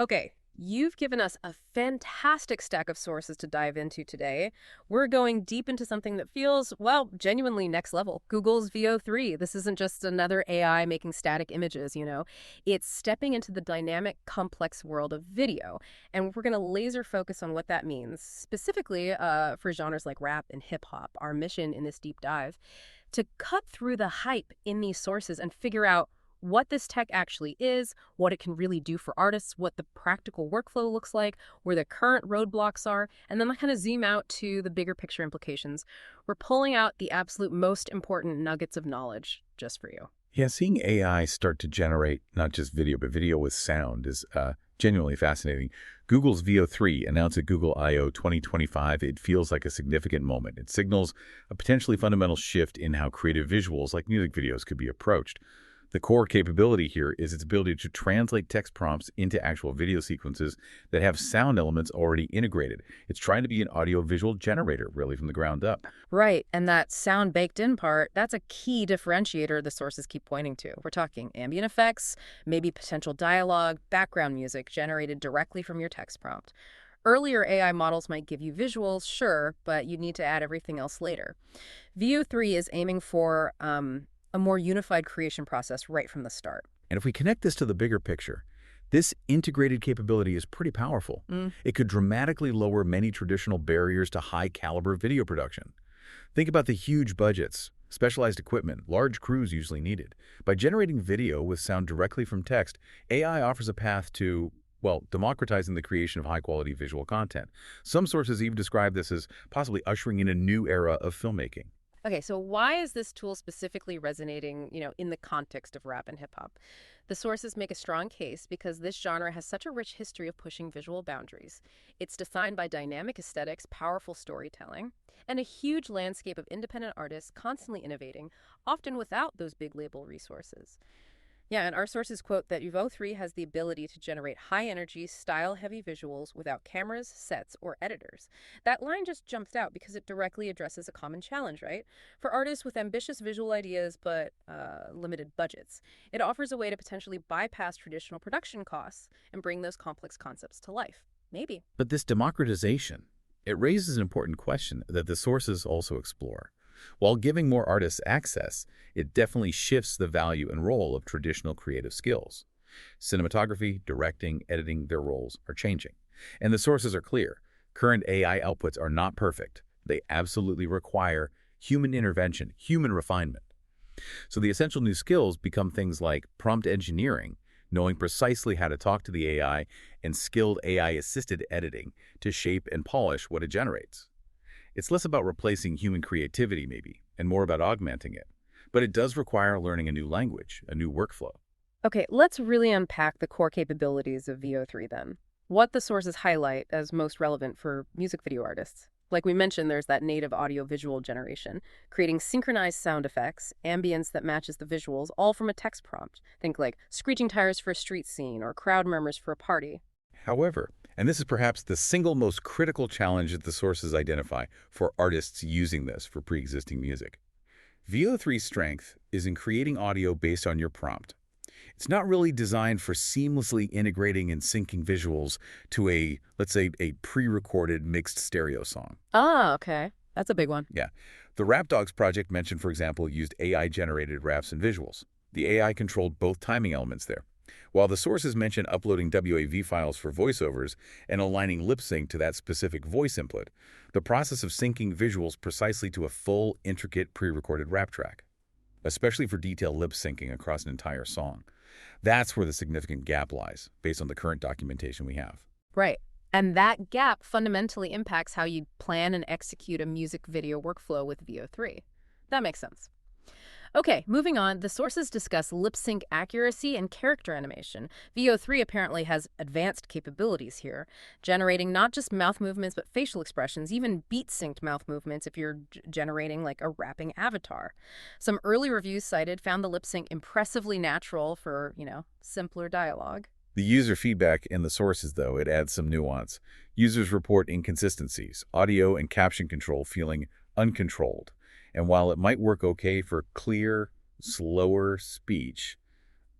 Okay, you've given us a fantastic stack of sources to dive into today. We're going deep into something that feels, well, genuinely next level. Google's Veo 3. This isn't just another AI making static images. It's stepping into the dynamic, complex world of video. And we're going to laser focus on what that means, specifically for genres like rap and hip hop. Our mission in this deep dive to cut through the hype in these sources and figure out what this tech actually is, what it can really do for artists, what the practical workflow looks like, where the current roadblocks are, and then I kind of zoom out to the bigger picture implications. We're pulling out the absolute most important nuggets of knowledge just for you. Yeah, seeing AI start to generate not just video, but video with sound is genuinely fascinating. Google's Veo 3 announced at Google I/O 2025. It feels like a significant moment. It signals a potentially fundamental shift in how creative visuals like music videos could be approached. The core capability here is its ability to translate text prompts into actual video sequences that have sound elements already integrated. It's trying to be an audio-visual generator, really, from the ground up. Right, and that sound baked in part, that's a key differentiator the sources keep pointing to. We're talking ambient effects, maybe potential dialogue, background music generated directly from your text prompt. Earlier AI models might give you visuals, sure, but you need to add everything else later. Veo 3 is aiming for a more unified creation process right from the start. And if we connect this to the bigger picture, this integrated capability is pretty powerful. It could dramatically lower many traditional barriers to high-caliber video production. Think about the huge budgets, specialized equipment, large crews usually needed. By generating video with sound directly from text, AI offers a path to, well, democratizing the creation of high-quality visual content. Some sources even describe this as possibly ushering in a new era of filmmaking. Okay, so why is this tool specifically resonating, in the context of rap and hip hop? The sources make a strong case because this genre has such a rich history of pushing visual boundaries. It's defined by dynamic aesthetics, powerful storytelling, and a huge landscape of independent artists constantly innovating, often without those big label resources. Yeah, and our sources quote that Veo 3 has the ability to generate high-energy, style-heavy visuals without cameras, sets, or editors. That line just jumps out because it directly addresses a common challenge, right? For artists with ambitious visual ideas but limited budgets, it offers a way to potentially bypass traditional production costs and bring those complex concepts to life. Maybe. But this democratization, it raises an important question that the sources also explore. While giving more artists access, it definitely shifts the value and role of traditional creative skills. Cinematography, directing, editing, their roles are changing. And the sources are clear. Current AI outputs are not perfect. They absolutely require human intervention, human refinement. So the essential new skills become things like prompt engineering, knowing precisely how to talk to the AI, and skilled AI-assisted editing to shape and polish what it generates. It's less about replacing human creativity, maybe, and more about augmenting it. But it does require learning a new language, a new workflow. Okay, let's really unpack the core capabilities of Veo 3 then. What the sources highlight as most relevant for music video artists. Like we mentioned, there's that native audio-visual generation, creating synchronized sound effects, ambience that matches the visuals, all from a text prompt. Think like screeching tires for a street scene or crowd murmurs for a party. However, and this is perhaps the single most critical challenge that the sources identify for artists using this for pre-existing music. Veo 3's strength is in creating audio based on your prompt. It's not really designed for seamlessly integrating and syncing visuals to let's say, a pre-recorded mixed stereo song. Ah, okay. That's a big one. Yeah. The Rap Dogs project mentioned, for example, used AI-generated raps and visuals. The AI controlled both timing elements there. While the sources mention uploading WAV files for voiceovers and aligning lip sync to that specific voice input, the process of syncing visuals precisely to a full, intricate, pre-recorded rap track, especially for detailed lip syncing across an entire song. That's where the significant gap lies, based on the current documentation we have. Right. And that gap fundamentally impacts how you plan and execute a music video workflow with Veo 3. That makes sense. Okay, moving on, the sources discuss lip sync accuracy and character animation. Veo 3 apparently has advanced capabilities here, generating not just mouth movements but facial expressions, even beat-synced mouth movements if you're generating like a rapping avatar. Some early reviews cited found the lip sync impressively natural for, simpler dialogue. The user feedback in the sources, though, it adds some nuance. Users report inconsistencies, audio and caption control feeling uncontrolled. And while it might work okay for clear, slower speech,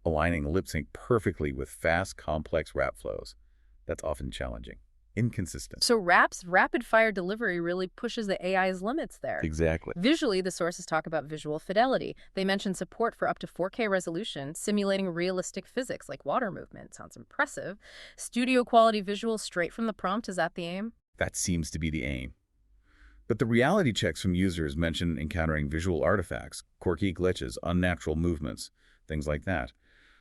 aligning lip sync perfectly with fast, complex rap flows, That's often challenging. Inconsistent. So RAP's rapid-fire delivery really pushes the AI's limits there. Exactly. Visually, the sources talk about visual fidelity. They mention support for up to 4K resolution, simulating realistic physics like water movement. Sounds impressive. Studio-quality visuals straight from the prompt, is that the aim? That seems to be the aim. But the reality checks from users mention encountering visual artifacts, quirky glitches, unnatural movements, things like that.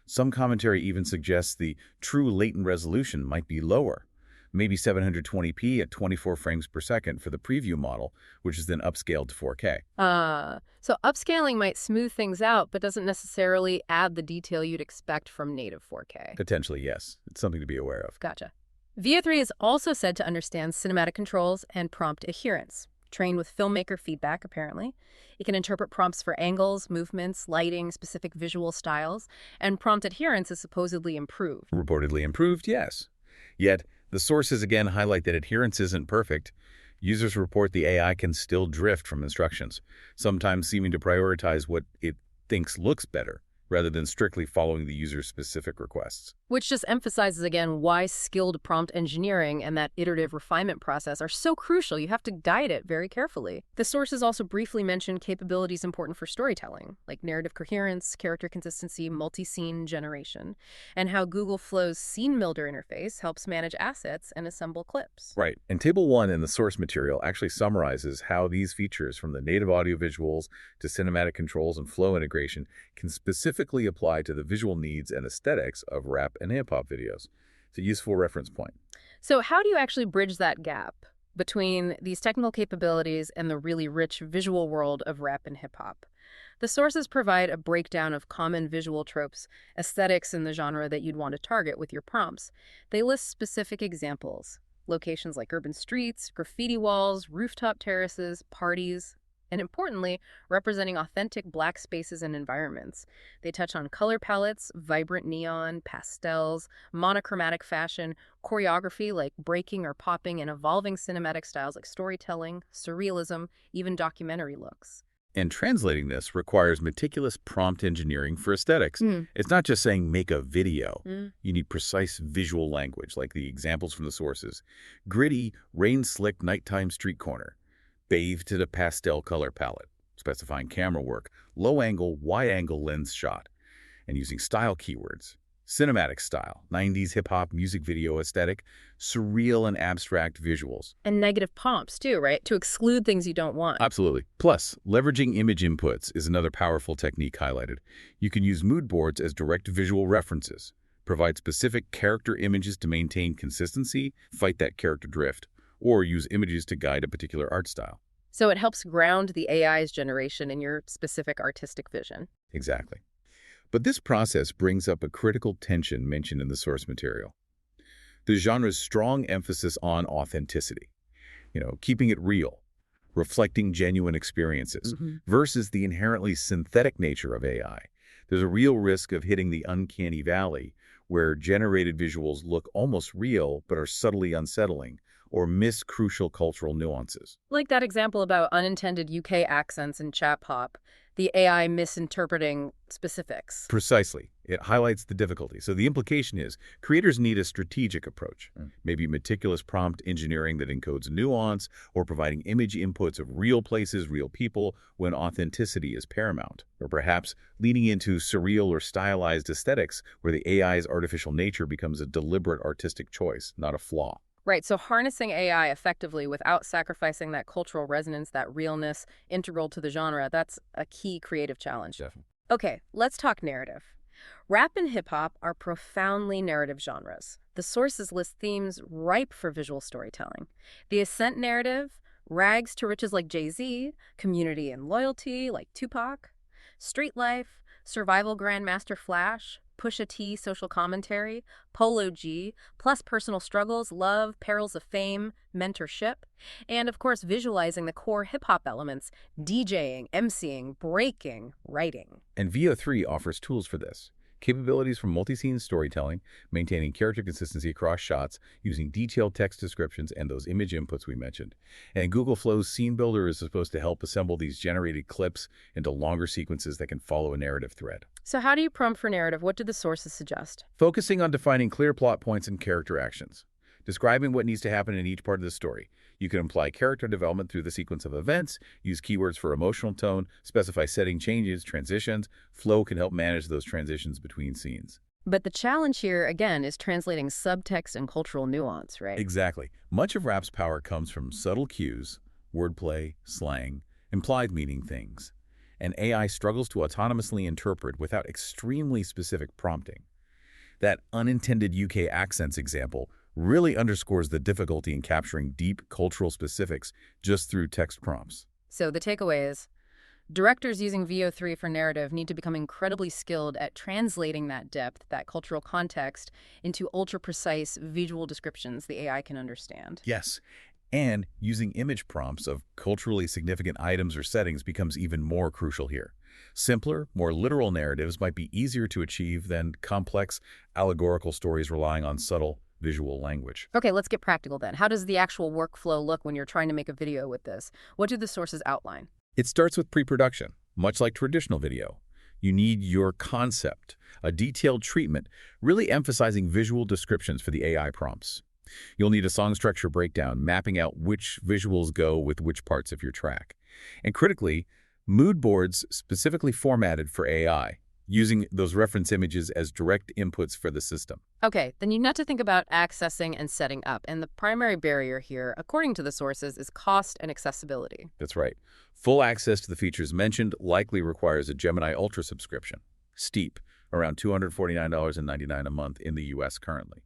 Some commentary even suggests the true latent resolution might be lower, maybe 720p at 24 frames per second for the preview model, which is then upscaled to 4K. So upscaling might smooth things out, but doesn't necessarily add the detail you'd expect from native 4K. Potentially, yes. It's something to be aware of. Gotcha. Veo 3 is also said to understand cinematic controls and prompt adherence, trained with filmmaker feedback, apparently. It can interpret prompts for angles, movements, lighting, specific visual styles, and prompt adherence is supposedly improved. Reportedly improved, yes. Yet, the sources again highlight that adherence isn't perfect. Users report the AI can still drift from instructions, sometimes seeming to prioritize what it thinks looks better, rather than strictly following the user's specific requests. Which just emphasizes again why skilled prompt engineering and that iterative refinement process are so crucial. You have to guide it very carefully. The sources also briefly mention capabilities important for storytelling, like narrative coherence, character consistency, multi-scene generation, and how Google Flow's Scene Builder interface helps manage assets and assemble clips. Right, and Table 1 in the source material actually summarizes how these features, from the native audio visuals to cinematic controls and flow integration, can specifically apply to the visual needs and aesthetics of rap and hip-hop videos. It's a useful reference point. So how do you actually bridge that gap between these technical capabilities and the really rich visual world of rap and hip-hop? The sources provide a breakdown of common visual tropes, aesthetics in the genre that you'd want to target with your prompts. They list specific examples, locations like urban streets, graffiti walls, rooftop terraces, parties, and importantly, representing authentic Black spaces and environments. They touch on color palettes, vibrant neon, pastels, monochromatic fashion, choreography like breaking or popping, and evolving cinematic styles like storytelling, surrealism, even documentary looks. And translating this requires meticulous prompt engineering for aesthetics. It's not just saying make a video. You need precise visual language, like the examples from the sources. Gritty, rain-slick nighttime street corner. Bathed to the pastel color palette, specifying camera work, low-angle, wide-angle lens shot, and using style keywords. Cinematic style, 90s hip-hop music video aesthetic, surreal and abstract visuals. And negative prompts too, right? To exclude things you don't want. Absolutely. Plus, leveraging image inputs is another powerful technique highlighted. You can use mood boards as direct visual references, provide specific character images to maintain consistency, fight that character drift, or use images to guide a particular art style. So it helps ground the AI's generation in your specific artistic vision. Exactly. But this process brings up a critical tension mentioned in the source material. The genre's strong emphasis on authenticity, keeping it real, reflecting genuine experiences, versus the inherently synthetic nature of AI. There's a real risk of hitting the uncanny valley, where generated visuals look almost real but are subtly unsettling, or miss crucial cultural nuances. Like that example about unintended UK accents in chat pop, the AI misinterpreting specifics. Precisely. It highlights the difficulty. So the implication is creators need a strategic approach, maybe meticulous prompt engineering that encodes nuance, or providing image inputs of real places, real people, when authenticity is paramount. Or perhaps leaning into surreal or stylized aesthetics where the AI's artificial nature becomes a deliberate artistic choice, not a flaw. Right, so harnessing AI effectively without sacrificing that cultural resonance, that realness integral to the genre, that's a key creative challenge. Definitely. Okay, let's talk narrative. Rap and hip-hop are profoundly narrative genres. The sources list themes ripe for visual storytelling. The ascent narrative, rags to riches like Jay-Z, community and loyalty like Tupac, street life, survival grandmaster Flash, Pusha T social commentary, Polo G, plus personal struggles, love, perils of fame, mentorship, and of course visualizing the core hip-hop elements, DJing, MCing, breaking, writing. And Veo 3 offers tools for this. Capabilities from multi-scene storytelling, maintaining character consistency across shots, using detailed text descriptions and those image inputs we mentioned. And Google Flow's Scene Builder is supposed to help assemble these generated clips into longer sequences that can follow a narrative thread. So how do you prompt for narrative? What do the sources suggest? Focusing on defining clear plot points and character actions. describing what needs to happen in each part of the story. You can imply character development through the sequence of events, use keywords for emotional tone, specify setting changes, transitions. Flow can help manage those transitions between scenes. But the challenge here, again, is translating subtext and cultural nuance, right? Exactly. Much of rap's power comes from subtle cues, wordplay, slang, implied meaning things, and AI struggles to autonomously interpret without extremely specific prompting. That unintended UK accents example really underscores the difficulty in capturing deep cultural specifics just through text prompts. So the takeaway is, directors using Veo 3 for narrative need to become incredibly skilled at translating that depth, that cultural context, into ultra-precise visual descriptions the AI can understand. Yes, and using image prompts of culturally significant items or settings becomes even more crucial here. Simpler, more literal narratives might be easier to achieve than complex, allegorical stories relying on subtle visual language. Okay, let's get practical then. How does the actual workflow look when you're trying to make a video with this? What do the sources outline? It starts with pre-production, much like traditional video. You need your concept, a detailed treatment, really emphasizing visual descriptions for the AI prompts. You'll need a song structure breakdown, mapping out which visuals go with which parts of your track. And critically, mood boards specifically formatted for AI, using those reference images as direct inputs for the system. Okay, then you need to think about accessing and setting up. And the primary barrier here, according to the sources, is cost and accessibility. That's right. Full access to the features mentioned likely requires a Gemini Ultra subscription. Steep, around $249.99 a month in the US currently.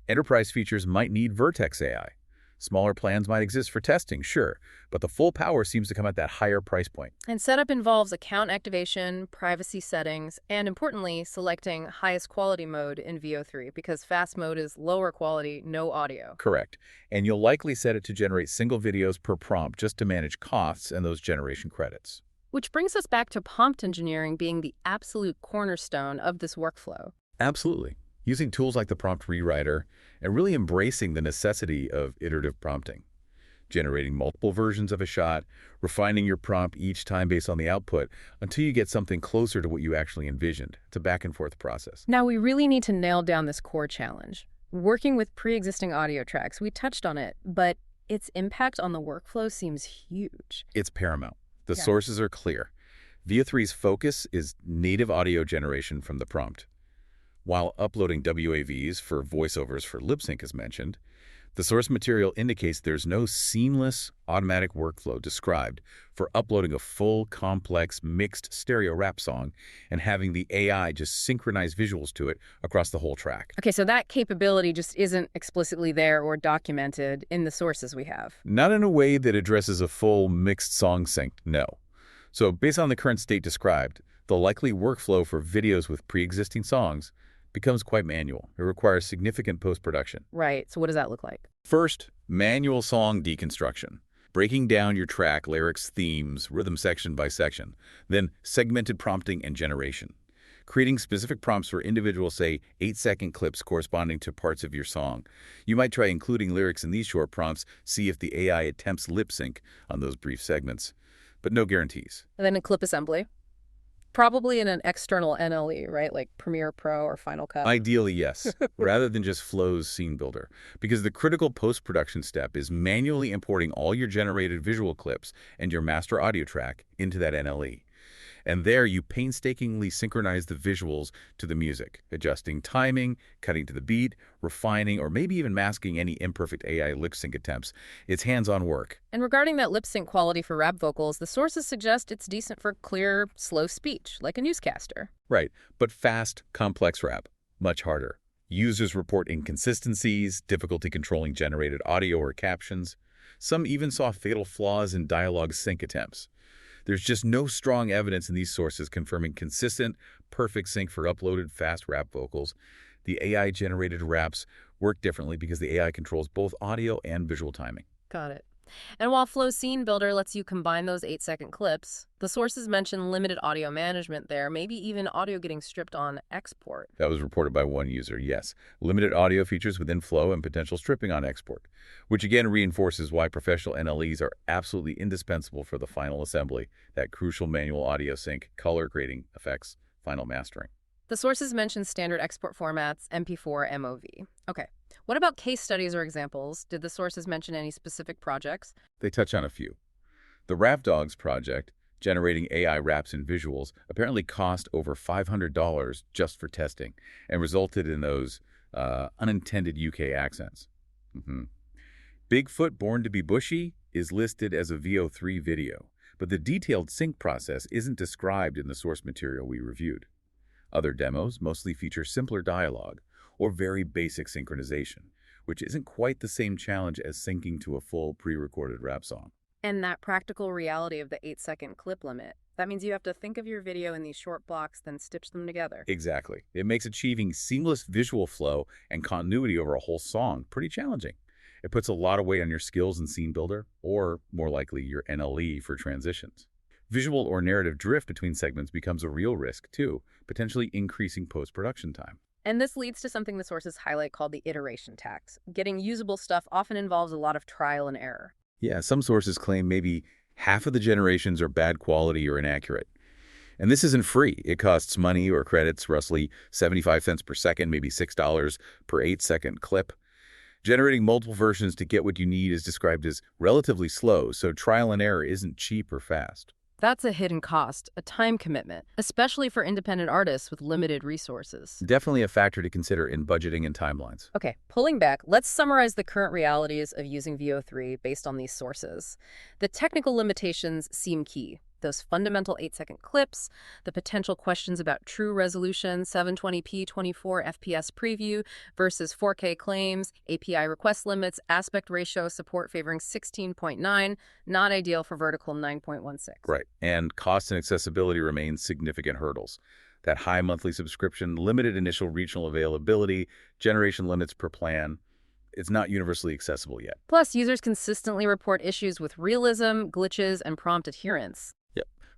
Enterprise features might need Vertex AI. Smaller plans might exist for testing, sure, but the full power seems to come at that higher price point. And setup involves account activation, privacy settings, and importantly, selecting highest quality mode in Veo 3 because fast mode is lower quality, no audio. Correct. And you'll likely set it to generate single videos per prompt just to manage costs and those generation credits. Which brings us back to prompt engineering being the absolute cornerstone of this workflow. Absolutely. Using tools like the prompt rewriter and really embracing the necessity of iterative prompting. Generating multiple versions of a shot, refining your prompt each time based on the output until you get something closer to what you actually envisioned. It's a back and forth process. Now we really need to nail down this core challenge. Working with pre-existing audio tracks, we touched on it, but its impact on the workflow seems huge. It's paramount. The sources are clear. Veo 3's focus is native audio generation from the prompt. While uploading WAVs for voiceovers for lip sync is mentioned, the source material indicates there's no seamless automatic workflow described for uploading a full, complex, mixed stereo rap song and having the AI just synchronize visuals to it across the whole track. Okay, so that capability just isn't explicitly there or documented in the sources we have. Not in a way that addresses a full mixed song sync, no. So based on the current state described, the likely workflow for videos with pre-existing songs becomes quite manual. It requires significant post-production. Right, so what does that look like? First, manual song deconstruction. Breaking down your track, lyrics, themes, rhythm section by section. Then segmented prompting and generation. Creating specific prompts for individual, say, 8-second clips corresponding to parts of your song. You might try including lyrics in these short prompts, see if the AI attempts lip sync on those brief segments. But no guarantees. And then a clip assembly. Probably in an external NLE, right? Like Premiere Pro or Final Cut. Ideally, yes, rather than just Flow's scene builder. Because the critical post-production step is manually importing all your generated visual clips and your master audio track into that NLE. And there you painstakingly synchronize the visuals to the music, adjusting timing, cutting to the beat, refining, or maybe even masking any imperfect AI lip sync attempts. It's hands-on work. And regarding that lip sync quality for rap vocals, the sources suggest it's decent for clear, slow speech, like a newscaster. Right, but fast, complex rap, much harder. Users report inconsistencies, difficulty controlling generated audio or captions. Some even saw fatal flaws in dialogue sync attempts. There's just no strong evidence in these sources confirming consistent, perfect sync for uploaded fast rap vocals. The AI-generated raps work differently because the AI controls both audio and visual timing. Got it. And while Flow's Scene Builder lets you combine those 8-second clips, the sources mention limited audio management there, maybe even audio getting stripped on export. That was reported by one user, yes. Limited audio features within Flow and potential stripping on export, which again reinforces why professional NLEs are absolutely indispensable for the final assembly, that crucial manual audio sync, color grading, effects, final mastering. The sources mention standard export formats, MP4, MOV. Okay, What about case studies or examples? Did the sources mention any specific projects? They touch on a few. The Rap Dogs project, generating AI raps and visuals, apparently cost over $500 just for testing and resulted in those unintended UK accents. Bigfoot Born to be Bushy is listed as a VO3 video, but the detailed sync process isn't described in the source material we reviewed. Other demos mostly feature simpler dialogue or very basic synchronization, which isn't quite the same challenge as syncing to a full pre-recorded rap song. And that practical reality of the 8-second clip limit. That means you have to think of your video in these short blocks, then stitch them together. Exactly. It makes achieving seamless visual flow and continuity over a whole song pretty challenging. It puts a lot of weight on your skills in scene builder, or more likely your NLE for transitions. Visual or narrative drift between segments becomes a real risk too, potentially increasing post-production time. And this leads to something the sources highlight called the iteration tax. Getting usable stuff often involves a lot of trial and error. Yeah, some sources claim maybe half of the generations are bad quality or inaccurate. And this isn't free. It costs money or credits, roughly 75 cents per second, maybe $6 per 8-second clip. Generating multiple versions to get what you need is described as relatively slow, so trial and error isn't cheap or fast. That's a hidden cost, a time commitment, especially for independent artists with limited resources. Definitely a factor to consider in budgeting and timelines. Okay, pulling back, let's summarize the current realities of using VO3 based on these sources. The technical limitations seem key. Those fundamental 8-second clips, the potential questions about true resolution, 720p 24 FPS preview versus 4K claims, API request limits, aspect ratio support favoring 16.9, not ideal for vertical 9.16. Right, and cost and accessibility remain significant hurdles. That high monthly subscription, limited initial regional availability, generation limits per plan, it's not universally accessible yet. Plus, users consistently report issues with realism, glitches, and prompt adherence.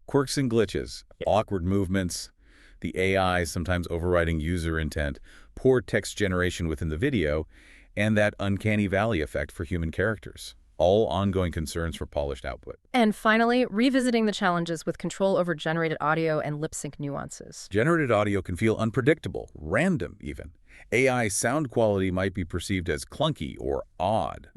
Quirks and glitches, awkward movements, the AI sometimes overriding user intent, poor text generation within the video, and that uncanny valley effect for human characters. All ongoing concerns for polished output. And finally, revisiting the challenges with control over generated audio and lip sync nuances. Generated audio can feel unpredictable, random even. AI sound quality might be perceived as clunky or odd.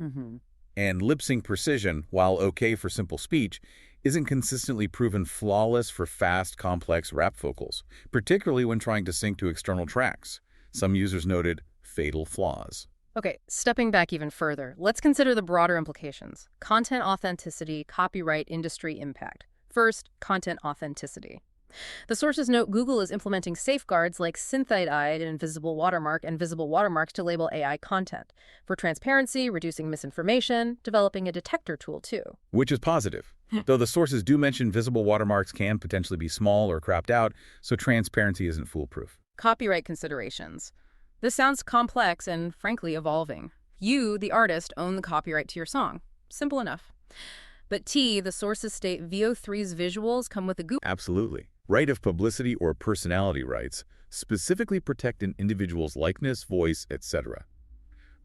And lip sync precision, while okay for simple speech, isn't consistently proven flawless for fast, complex rap vocals, particularly when trying to sync to external tracks. Some users noted fatal flaws. Okay, stepping back even further, let's consider the broader implications. Content authenticity, copyright, industry impact. First, content authenticity. The sources note Google is implementing safeguards like synth-ID, invisible watermark, and visible watermarks to label AI content. For transparency, reducing misinformation, developing a detector tool too. Which is positive. Though the sources do mention visible watermarks can potentially be small or cropped out, so transparency isn't foolproof. Copyright considerations. This sounds complex and, frankly, evolving. You, the artist, own the copyright to your song. Simple enough. But the sources state VO3's visuals come with a Google. Absolutely. Right of publicity or personality rights specifically protect an individual's likeness, voice, etc.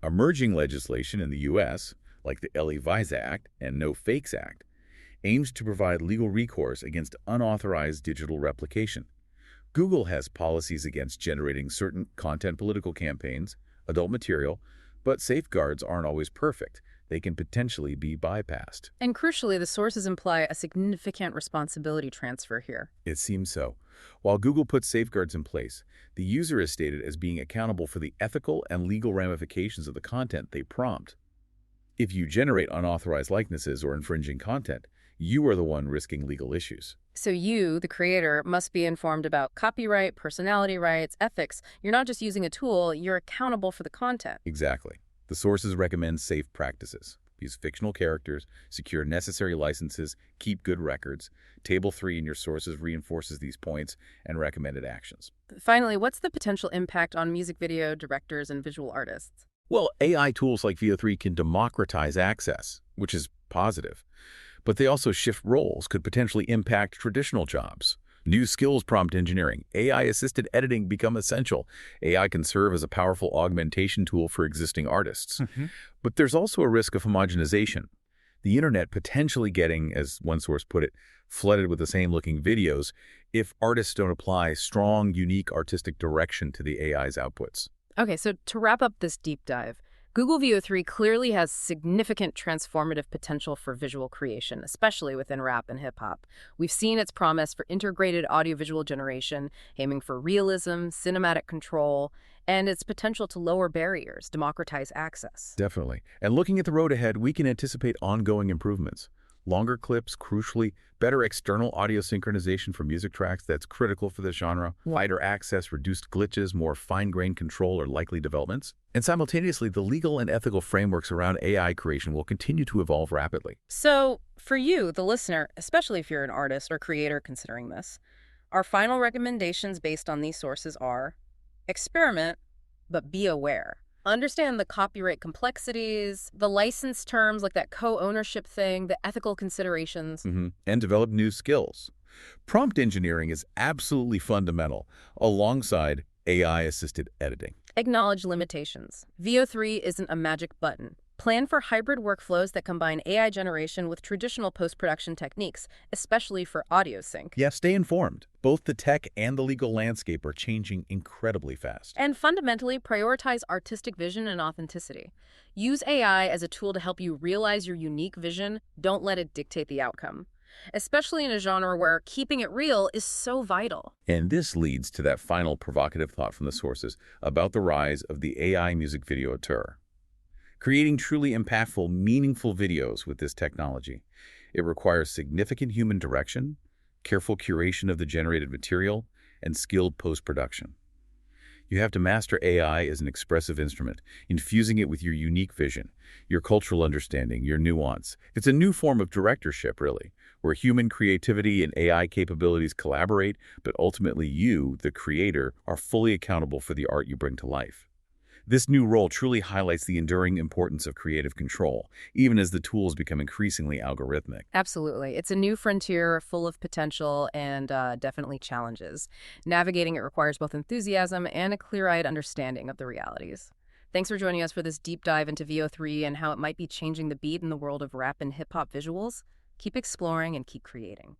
Emerging legislation in the U.S., like the LA Visa Act and No Fakes Act, aims to provide legal recourse against unauthorized digital replication. Google has policies against generating certain content political campaigns, adult material, but safeguards aren't always perfect. They can potentially be bypassed. And crucially, the sources imply a significant responsibility transfer here. It seems so. While Google puts safeguards in place, the user is stated as being accountable for the ethical and legal ramifications of the content they prompt. If you generate unauthorized likenesses or infringing content, you are the one risking legal issues. So you, the creator, must be informed about copyright, personality rights, ethics. You're not just using a tool, you're accountable for the content. Exactly. The sources recommend safe practices. Use fictional characters, secure necessary licenses, keep good records. Table 3 in your sources reinforces these points and recommended actions. Finally, what's the potential impact on music video directors and visual artists? Well, AI tools like VO3 can democratize access, which is positive. But they also shift roles, could potentially impact traditional jobs. New skills prompt engineering, AI-assisted editing become essential. AI can serve as a powerful augmentation tool for existing artists. But there's also a risk of homogenization. The internet potentially getting, as one source put it, flooded with the same-looking videos if artists don't apply strong, unique artistic direction to the AI's outputs. Okay, so to wrap up this deep dive, Google Veo 3 clearly has significant transformative potential for visual creation, especially within rap and hip-hop. We've seen its promise for integrated audiovisual generation, aiming for realism, cinematic control, and its potential to lower barriers, democratize access. Definitely. And looking at the road ahead, we can anticipate ongoing improvements. Longer clips, crucially, better external audio synchronization for music tracks that's critical for this genre, wider access, reduced glitches, more fine-grained control are likely developments. And simultaneously, the legal and ethical frameworks around AI creation will continue to evolve rapidly. So, for you, the listener, especially if you're an artist or creator considering this, our final recommendations based on these sources are: experiment, but be aware. Understand the copyright complexities, the license terms like that co-ownership thing, the ethical considerations. And develop new skills. Prompt engineering is absolutely fundamental, alongside AI-assisted editing. Acknowledge limitations. Veo 3 isn't a magic button. Plan for hybrid workflows that combine AI generation with traditional post-production techniques, especially for audio sync. Yeah, stay informed. Both the tech and the legal landscape are changing incredibly fast. And fundamentally, prioritize artistic vision and authenticity. Use AI as a tool to help you realize your unique vision. Don't let it dictate the outcome, especially in a genre where keeping it real is so vital. And this leads to that final provocative thought from the sources about the rise of the AI music video auteur. Creating truly impactful, meaningful videos with this technology, it requires significant human direction, careful curation of the generated material, and skilled post-production. You have to master AI as an expressive instrument, infusing it with your unique vision, your cultural understanding, your nuance. It's a new form of directorship, really, where human creativity and AI capabilities collaborate, but ultimately you, the creator, are fully accountable for the art you bring to life. This new role truly highlights the enduring importance of creative control, even as the tools become increasingly algorithmic. Absolutely. It's a new frontier full of potential and definitely challenges. Navigating it requires both enthusiasm and a clear-eyed understanding of the realities. Thanks for joining us for this deep dive into Veo 3 and how it might be changing the beat in the world of rap and hip-hop visuals. Keep exploring and keep creating.